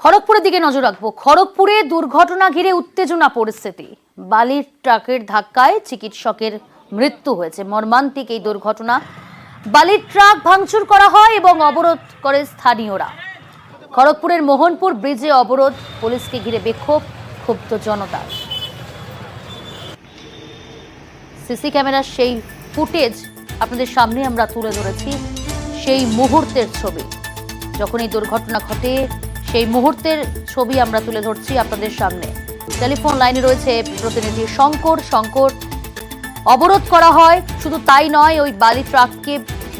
খড়গপুরের দিকে নজর রাখবো। খড়গপুরে দুর্ঘটনা ঘিরে উত্তেজনা পরিস্থিতি। বালির ট্রাকের ধাক্কায় চিকিৎসকের মৃত্যু হয়েছে। মর্মান্তিক এই দুর্ঘটনা। বালির ট্রাক ভাঙচুর করা হয় এবং অবরোধ করে স্থানীয়রা। খড়গপুরের মোহনপুর ব্রিজে অবরোধ, পুলিশকে ঘিরে বিক্ষোভ, ক্ষুব্ধ জনতা। সিসি ক্যামেরার সেই ফুটেজ আপনাদের সামনে আমরা তুলে ধরেছি। সেই মুহূর্তের ছবি, যখন এই দুর্ঘটনা ঘটে সেই মুহূর্তের ছবি আমরা তুলে ধরছি আপনাদের সামনে। টেলিফোন লাইনে রয়েছে প্রতিনিধি শঙ্কর। অবরোধ করা হয়, শুধু তাই নয়, ওই বালি ট্রাককে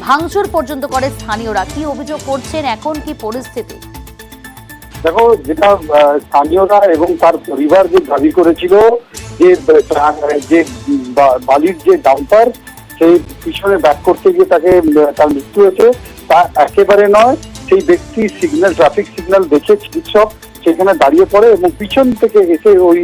ভাঙচুর পর্যন্ত করে স্থানীয়রা। কি অভিযোগ করছেন, এখন কি পরিস্থিতি? দেখো, যেটা স্থানীয়রা এবং তার পরিবার যে দাবি করেছিল যে বালির যে ডাম্পার সেই পিছনে ব্যাক করতে গিয়ে তার মৃত্যু হয়েছে, তা একেবারে নয়। সেই ব্যক্তি ট্রাফিক সিগন্যাল দেখে চিকিৎসক সেখানে দাঁড়িয়ে পড়ে এবং পিছন থেকে এসে ওই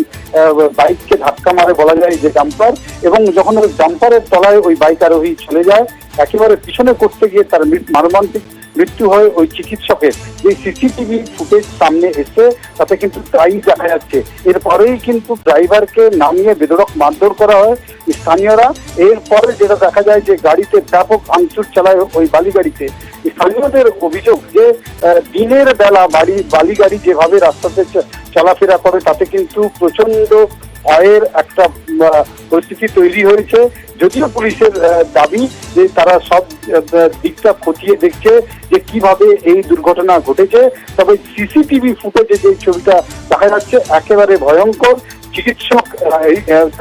বাইককে ধাক্কা মারে বলা যায় যে ডাম্পার, এবং যখন ওই ডাম্পারের তলায় ওই বাইক আরোহী চলে যায়, একেবারে পিছনে করতে গিয়ে তার মর্মান্তিক মৃত্যু হয় ওই চিকিৎসকের। যে সিসিটিভি ফুটেজ সামনে এসে তাতে কিন্তু তাই দেখা যাচ্ছে। এরপরেই কিন্তু ড্রাইভারকে নামিয়ে বেধড়ক মারধর করা হয় স্থানীয়রা। এরপরে যেটা দেখা যায় যে গাড়িতে ব্যাপক ভাঙচুর চালায় ওই বালি গাড়িতে। স্থানীয়দের অভিযোগ যে দিনের বেলা বালি গাড়ি যেভাবে রাস্তাতে চলাফেরা করে তাতে কিন্তু প্রচন্ড ভয়ের একটা পরিস্থিতি তৈরি হয়েছে। যদিও পুলিশের দাবি যে তারা সব দিকটা খতিয়ে দেখছে যে কিভাবে এই দুর্ঘটনা ঘটেছে, তবে সিসিটিভি ফুটেজে যে ছবিটা দেখা যাচ্ছে একেবারে ভয়ঙ্কর। চিকিৎসক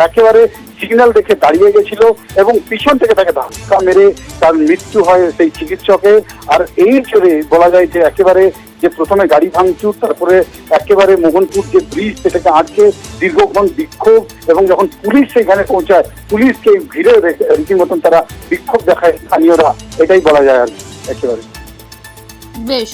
একেবারে সিগন্যাল দেখে দাঁড়িয়ে গেছিল এবং পিছন থেকে তাকে ধাক্কা মেরে তার মৃত্যু হয় সেই চিকিৎসকের। আর এই জোরে বলা যায় যে একেবারে যে প্রথমে গাড়ি ভাঙচুর, তারপরে একেবারে মোহনপুর যে ব্রিজ সেটাকে আটকে দীর্ঘক্ষণ বিক্ষোভ, এবং যখন পুলিশ সেখানে পৌঁছায় পুলিশকে ঘিরে রীতিমতন তারা বিক্ষোভ দেখায় স্থানীয়রা, এটাই বলা যায় আর একেবারে। বেশ।